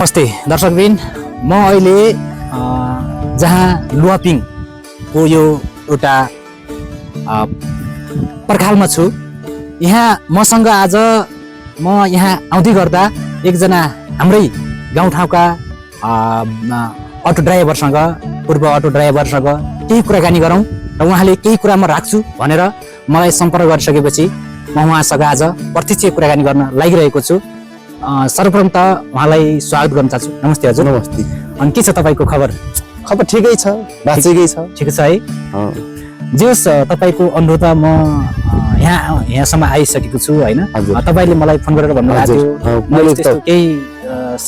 नमस्ते दर्शकवृन्द, म अहिले जहाँ लुवापिङको यो एउटा पर्खालमा छु। यहाँ मसँग आज म यहाँ आउँदै गर्दा एकजना हाम्रै गाउँठाउँका अटो ड्राइभरसँग, पूर्व अटो ड्राइभरसँग केही कुराकानी गरौँ र उहाँले केही कुरा म राख्छु भनेर मलाई सम्पर्क गरिसकेपछि म उहाँसँग आज प्रत्यक्ष कुराकानी गर्न लागिरहेको छु। सर्वप्रथम त उहाँलाई स्वागत गर्न चाहन्छु। नमस्ते हजुर। नमस्ते। अनि के छ तपाईँको खबर? खबर ठिकै छ, बाँचेकै छ। ठिक छ है। जे होस्, तपाईँको अनुरोध म यहाँसम्म आइसकेको छु होइन। तपाईँले मलाई फोन गरेर भन्नुभएको थियो मैले त्यस्तो केही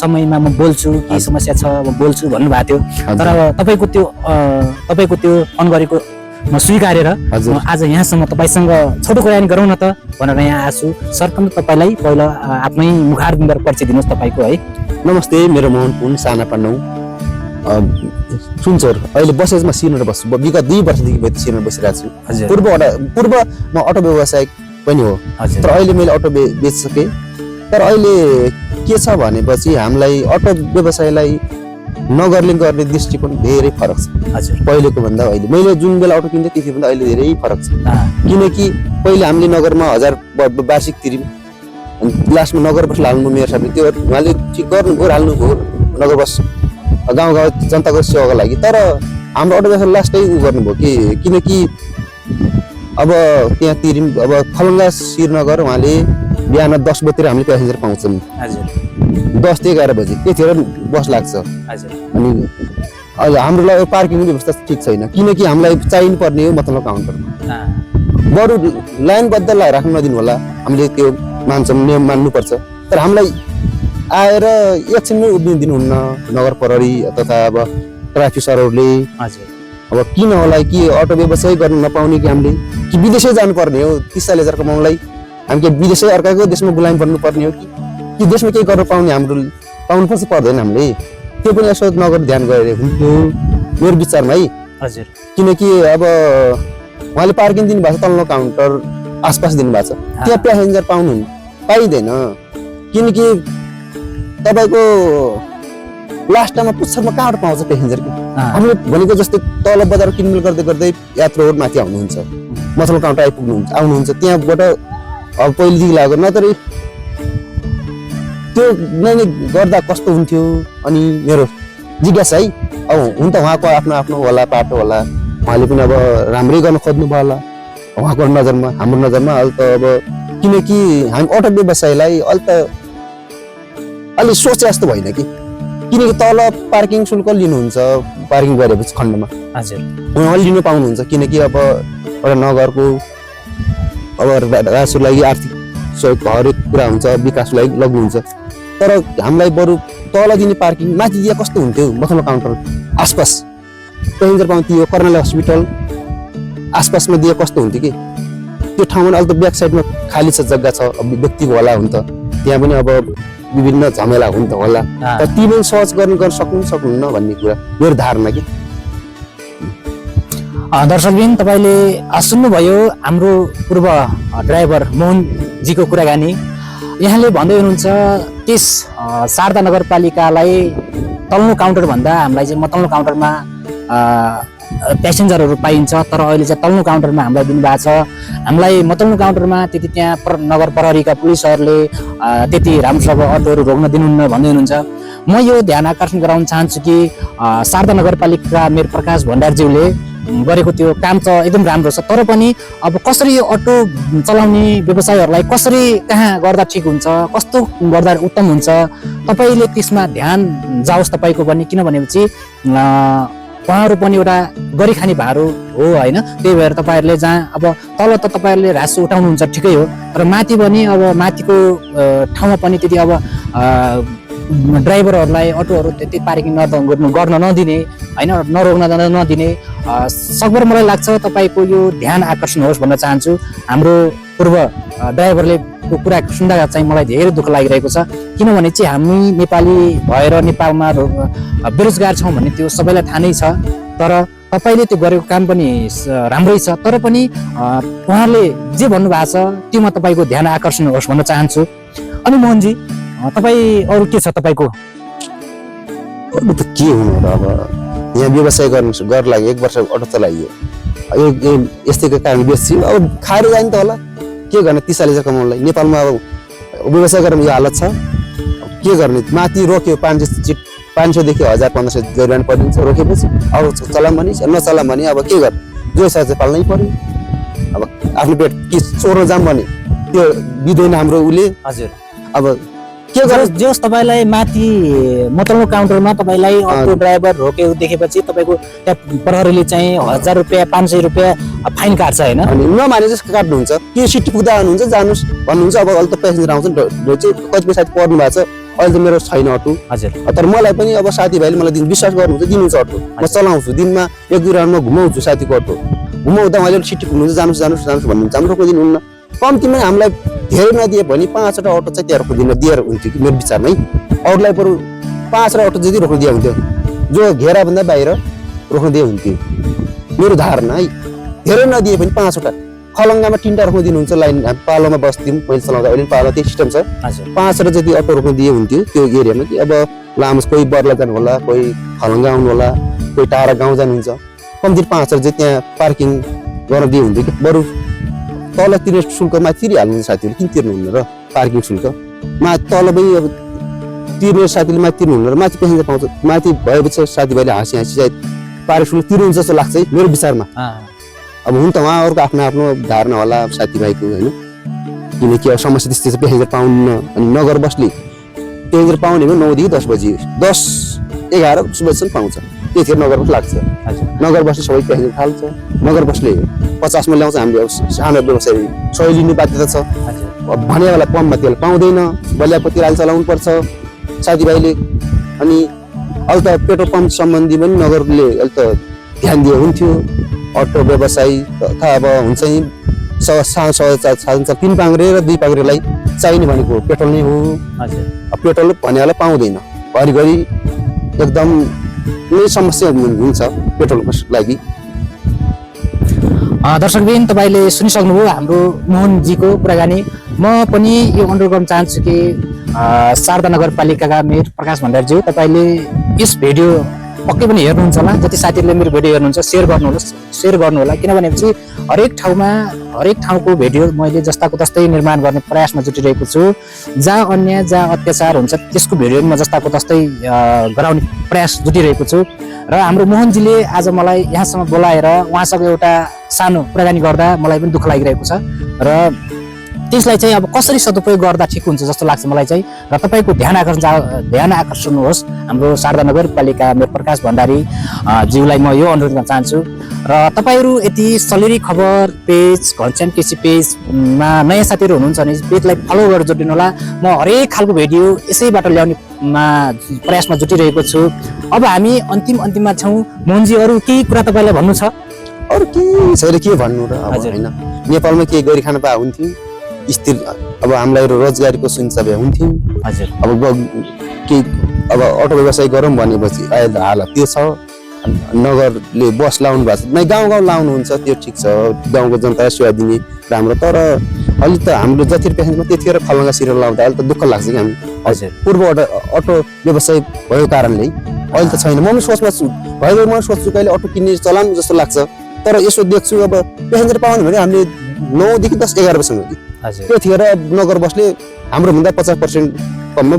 समयमा म बोल्छु, केही समस्या छ म बोल्छु भन्नुभएको थियो। तर तपाईँको त्यो फोन गरेको म स्वीकारेर म आज यहाँसम्म तपाईँसँग छोटो कुराकानी गरौँ न त भनेर यहाँ आएको छु। सर्वप्रथम तपाईँलाई पहिला आफ्नै मुखारबिन्दर परिचय दिनुहोस् तपाईँको है। नमस्ते, मेरो मोहन पुन साना पाण्डौ सुनचोर। अहिले बसेजमा सिनेर बस्छु। विगत 2 वर्षदेखि मैले सिनेर बसिरहेको छु। पूर्व म अटो व्यवसायिक पनि हो, तर अहिले मैले अटो बेचिसकेँ। तर अहिले के छ भनेपछि हामीलाई अटो व्यवसायलाई नगरले गर्ने दृष्टिकोण धेरै फरक छ। पहिलेको भन्दा अहिले मैले जुन बेला अटो किन्थेँ त्यति भन्दा अहिले धेरै फरक छ। किनकि पहिले हामीले नगरमा 1000 वार्षिक तिर्यौँ, अनि लास्टमा नगर बस हाल्नु मेयर साहबले त्यो उहाँले ठिक गर्नुभयो, हाल्नुभयो नगर बस गाउँ जनताको सेवाको लागि। तर हाम्रो अटो व्यवसाय लास्टै गर्नुभयो किनकि अब त्यहाँ तिर्यौँ। अब खलङ्गा श्रीनगर उहाँले बिहान 10 बजेतिर हामीले प्यासेन्जर पाउँछौँ। 10 ते 11 बजे त्यतिखेर बस लाग्छ। अनि हाम्रो लागि पार्किङ व्यवस्था ठिक छैन, किनकि हामीलाई चाहिनु पर्ने हो मतलब काउन्टरमा। बरु लाइनबद्ध राख्न नदिनु होला, हामीले त्यो मान्छौँ, नियम मान्नुपर्छ। तर हामीलाई आएर एकछिनमै उभिन दिनुहुन्न नगर प्रहरी तथा अब ट्राफिक सरहरूले। अब किन होला कि अटो व्यवसाय गर्न नपाउने कि हामीले कि विदेशै जानुपर्ने हो 30,000 कमाउनलाई? हामी के विदेशै अर्काको देशमा गुलाम बन्नुपर्ने हो कि देशमा केही गर्न पाउने हाम्रो पाउनुपर्छ पर्दैन? हामीले त्यो पनि यसो नगर ध्यान गरेर हुन्थ्यो मेरो विचारमा है। हजुर। किनकि अब उहाँले पार्किङ दिनुभएको छ, तल्लो काउन्टर आसपास दिनुभएको छ, त्यहाँ प्यासेन्जर पाइँदैन। किनकि तपाईँको लास्ट टाइममा पुच्छरमा कहाँबाट पाउँछ प्यासेन्जर कि हामीले भनेको जस्तै तल बजार किनमेल गर्दै गर्दै यात्रा रोड माथि आउनुहुन्छ, मसल काउन्टर आउनुहुन्छ, त्यहाँबाट अब पहिलेदेखि लाग्यो नत्र त्यो नै गर्दा कस्तो हुन्थ्यो? अनि मेरो जिज्ञासा है। अब हुन त उहाँको आफ्नो होला, पाटो होला, उहाँले पनि अब राम्रै गर्न खोज्नु भयो होला उहाँको नजरमा। हाम्रो नजरमा अहिले त अब किनकि हामी अटो व्यवसायलाई अलि सोचे जस्तो भएन कि, किनकि तल पार्किङ शुल्क लिनुहुन्छ पार्किङ गरेपछि खण्डमा। उहाँले लिनु पाउनुहुन्छ, किनकि अब एउटा नगरको अब राजस्वको लागि आर्थिक सहयोग हरेक कुरा हुन्छ, विकासको लागि लग्नुहुन्छ। तर हामीलाई बरु तल दिने पार्किङ माथि दिए कस्तो हुन्थ्यो? मथलो काउन्टर आसपास प्यासेन्जर पाउँथ्यो, कर्णाली हस्पिटल आसपासमा दिए कस्तो हुन्थ्यो कि? त्यो ठाउँमा अहिले त ब्याक साइडमा खाली छ, जग्गा छ, व्यक्तिको होला हुन्छ, त्यहाँ पनि अब विभिन्न झमेला हुन्छ होला। तर ती पनि सहज गर्न सक्नुहुन्न भन्ने कुरा मेरो धारणा कि। दर्शकबिन, तपाईँले सुन्नुभयो हाम्रो पूर्व ड्राइभर मोहनजीको कुराकानी। यहाँले भन्दै हुनुहुन्छ त्यस शारदा नगरपालिकालाई तल्लो काउन्टर भन्दा हामीलाई चाहिँ तल्लो काउन्टरमा प्यासेन्जरहरू पाइन्छ, तर अहिले चाहिँ तल्लो काउन्टरमा हामीलाई दिनुभएको छ। हामीलाई तल्लो काउन्टरमा त्यति त्यहाँ नगर प्रहरीका पुलिसहरूले त्यति राम्रोसँग अटोहरू रोक्न दिनुहुन्न भन्दै हुनुहुन्छ। म यो ध्यान आकर्षण गराउन चाहन्छु कि शारदा नगरपालिका मेयर प्रकाश भण्डारज्यूले गरेको त्यो काम त एकदम राम्रो छ, तर पनि अब कसरी यो अटो चलाउने व्यवसायहरूलाई कसरी कहाँ गर्दा ठिक हुन्छ, कस्तो गर्दा उत्तम हुन्छ, तपाईँले त्यसमा ध्यान जाओस् तपाईँको पनि। किन भनेपछि उहाँहरू पनि एउटा गरिखाने भारो हो होइन। त्यही भएर तपाईँहरूले जहाँ अब तल त तपाईँहरूले राजस्व उठाउनुहुन्छ ठिकै हो, तर माथि पनि अब माथिको ठाउँमा पनि त्यति अब ड्राइभरहरूलाई अटोहरू त्यति पार्किङ गर्न नदिने होइन, नरोक्न नदिने। सकभर मलाई लाग्छ तपाईँको यो ध्यान आकर्षण होस् भन्न चाहन्छु। हाम्रो पूर्व ड्राइभरले कुरा सुन्दा चाहिँ मलाई धेरै दुःख लागिरहेको छ, किनभने चाहिँ हामी नेपाली भएर नेपालमा बेरोजगार छौँ भन्ने त्यो सबैलाई थाहा नै छ। तर तपाईँले त्यो गरेको काम पनि राम्रै छ, तर पनि उहाँले जे भन्नुभएको छ त्योमा तपाईँको ध्यान आकर्षण होस् भन्न चाहन्छु। अनि मोहनजी, तपाईँ अरू के छ तपाईँको? अरू त के हुनु र अब यहाँ व्यवसाय गर्न लागि 1 वर्ष अटो चलाइयो यस्तैको कारण बेच्छु अब खाएर जाने त होला के गर्ने 30-40 कमाउनलाई नेपालमा अब व्यवसाय गर्न यो हालत छ के गर्ने माथि रोक्यो 500 देखि 1000-1500 जरिवाना परिन्छ रोकेपछि अब चलाम भने नचलाम भने अब के गर्ने जो चाहिँ पाल्नै पर्यो अब आफ्नो पेट के चोर्न जाम भने त्यो दिँदैन हाम्रो उले हजुर अब के गर्नु जस तपाईलाई माथि मोटरको काउन्टरमा तपाईलाई अटो ड्राइभर रोक्यो देखेपछि तपाईको त्यहाँ प्रहरीले चाहिँ 1000 रुपैयाँ 500 रुपैयाँ फाइन काट्छ हैन अनि नमाने जस्तो काट्नुहुन्छ के सिटी पुग्दा हुनुहुन्छ जानुस् भन्नुहुन्छ अब अहिले त प्यासेन्जर आउँछ नि चाहिँ कतिपय साथी पढ्नु भएको छ अहिले त मेरो छैन अटो हजुर तर मलाई पनि अब साथीभाइले मलाई दिन विश्वास गर्नुहुन्छ दिनुहुन्छ अटो म चलाउँछु दिनमा 1-2 राउन्डमा घुमाउँछु साथीको अटो घुमाउँदा उहाँले सिटी पुग्नुहुन्छ जानुस् भन्नुहुन्छ हाम्रो रोक्नु दिनुहुन्न कम्तीमा हामीलाई धेरै नदिए भने 5वटा अटो चाहिँ त्यहाँ रोक्दिन दिएर हुन्थ्यो कि मेरो विचारमा है अरूलाई बरु 5वटा अटो जति रोक्नु दिए हुन्थ्यो जो घेराभन्दा बाहिर रोक्नु दिए हुन्थ्यो मेरो धारणा है धेरै नदिए पनि 5वटा खलङ्गामा 3टा रोक्नु दिनुहुन्छ लाइन पालोमा बस्दिउँ मैले चलाउँदा अहिले पालो त्यो सिस्टम छ 5वटा जति अटो रोक्नु दिए हुन्थ्यो त्यो एरियामा कि अब लामो कोही बर्ला जानु होला कोही खलङ्गा आउनु होला कोही टाढा गाउँ जानुहुन्छ कम्ती 5वटा चाहिँ त्यहाँ पार्किङ गर्न दिए हुन्थ्यो कि बरु तल तिर्ने शुल्क माथि तिरिहाल्नुहुन्छ साथीहरूले किन तिर्नुहुन्न र पार्किङ शुल्क माथि तल पनि अब तिर्ने साथीले माथि तिर्नुहुन्न र माथि पेसेन्जर पाउँछ माथि भएपछि साथीभाइले हाँसी सायद पार्किङ शुल्क तिर्नुहुन्छ जस्तो लाग्छ है मेरो विचारमा अब हुन त उहाँहरूको आफ्नो धारणा होला साथीभाइको होइन किनकि अब समस्या त्यस्तै छ पेसेन्जर पाउन्न अनि नगर बसले पेसेन्जर पाउने भने 9 देखि 10 बजी 10-11 बजीसम्म पाउँछ त्यतिखेर नगर बस लाग्छ नगर बसले सबै पेसेन्जर फाल्छ नगर बसले 50 मा ल्याउँछ हामीले सानो व्यवसायी 100 लिने बाध्यता छ अब भने वाला पम्पमा तेल पाउँदैन बलियाको तेल चलाउनु पर्छ साथीभाइले अनि अहिले त पेट्रोल पम्प सम्बन्धी पनि नगरले अहिले त ध्यान दिए हुन्थ्यो अटो व्यवसायी तथा अब हुन्छ नि 3 पाङ्ग्रे र 2 पाङ्ग्रेलाई चाहिने भनेको पेट्रोल नै हो अब पेट्रोल भनेवाला पाउँदैन घरिघरि एकदम नै समस्या हुन्छ पेट्रोलको लागि दर्शकबिन तपाईले सुनिसक्नुभयो हाम्रो मोहनजीको कुराकानी म पनि यो अनुरोध गर्न चाहन्छु कि शारदा नगरपालिकाका मेयर प्रकाश भण्डारीज्यू तपाईले यस भिडियो पक्कै पनि हेर्नुहुन्छ होला जति साथीहरूले मेरो भिडियो हेर्नुहुन्छ सेयर गर्नु होला किनभने हरेक ठाउँको भिडियो मैले जस्ताको तस्तै निर्माण गर्ने प्रयासमा जुटिरहेको छु जहाँ अन्याय जहाँ अत्याचार हुन्छ त्यसको भिडियो म जस्ताको तस्तै गराउने प्रयास जुटिरहेको छु र हाम्रो मोहनजीले आज मलाई यहाँसम्म बोलाएर उहाँसँग एउटा सानो कुराकानी गर्दा मलाई पनि दुःख लागिरहेको छ र त्यसलाई चाहिँ अब कसरी सदुपयोग गर्दा ठिक हुन्छ जस्तो लाग्छ मलाई चाहिँ र तपाईको ध्यान आकर्षण होस् हाम्रो शारदा नगरपालिका मेयर प्रकाश भण्डारी ज्यूलाई म यो अनुरोध गर्न चाहन्छु र तपाईहरु यति सलेरी खबर पेज घनश्याम केसी पेजमा नयाँ साथीहरु हुनुहुन्छ भने पेजलाई फलो गरेर जोडिनु होला म हरेक खालको भिडियो यसैबाट ल्याउने प्रयासमा जुटिरहेको छु अब हामी अन्तिममा छौं मोहनजी अरु केही कुरा तपाईलाई भन्नु छ अरु के छैन के भन्नु र अब हैन नेपालमा के गरी खान पाए हुन्थ्यो स्थिर अब हामीलाई रोजगारीको सुनिश्चित भए हुन्थ्यो हजुर अब अटो व्यवसाय गरौँ भनेपछि अहिले हालत त्यो छ नगरले बस लाउनु भएको छ नै गाउँ लाउनुहुन्छ त्यो ठिक छ गाउँको जनतालाई सेवा दिने राम्रो तर अलि त हाम्रो जति पेसेन्जर त्यतिखेर खलङ्गा सिरेर लाउँदा अहिले त दुःख लाग्छ कि हामी हजुर पूर्वबाट अटो व्यवसाय भएको कारणले अहिले त छैन म सोचमा छु भएको म सोच्छु कहिले अटो किन्ने चलाउनु जस्तो लाग्छ तर यसो देख्छु अब पेसेन्जर पाउनु भने हामीले 9 देखि 10-11 बजीसम्म त्यतिखेर नगर बसले हाम्रो भन्दा 50% कममा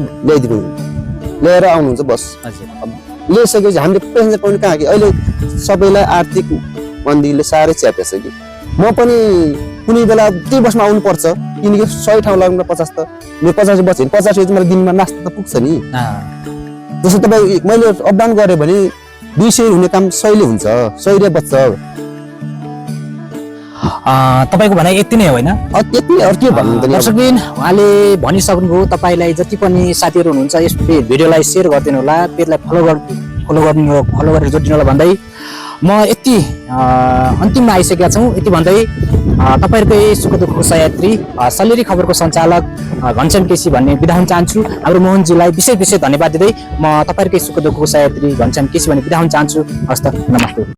ल्याएर आउनुहुन्छ बस ल्याइसकेपछि हामीले पेसेन्जर पाउने कहाँ कि अहिले सबैलाई आर्थिक मन्दीले साह्रै च्यापेछ कि म पनि कुनै बेला त्यही बसमा आउनु पर्छ किनकि 100 ठाउँ लाग्नु 50 त मेरो 50 बस 50 मेरो दिनमा नास्ता त पुग्छ नि जस्तो तपाईँ मैले अप डाउन गरेँ भने 200 हुने काम 100 ले हुन्छ 100 बच्छ तपाईको भनाइ यति नै होइन यति अरु के भन्नु त दर्शकबिन उहाँले भनिसक्नुभयो तपाईलाई जति पनि साथीहरु हुनुहुन्छ यस भिडियोलाई शेयर गरिदिनु होला पेजलाई फलो गरेर जोडिनु होला भन्दै म यति अन्तिममा आइसकेका छौं यति भन्दै तपाईहरुकै सुख दुःखको सहयात्री सलेरी खबरको सञ्चालक घनश्याम केसी भन्ने बिदा हुन चाहन्छु हाम्रो मोहनजीलाई विशेष धन्यवाद दिँदै म तपाईहरुकै सुख दुःखको सहयात्री घनश्याम केसी भन्ने बिदा हुन चाहन्छु हस्त नमस्ते।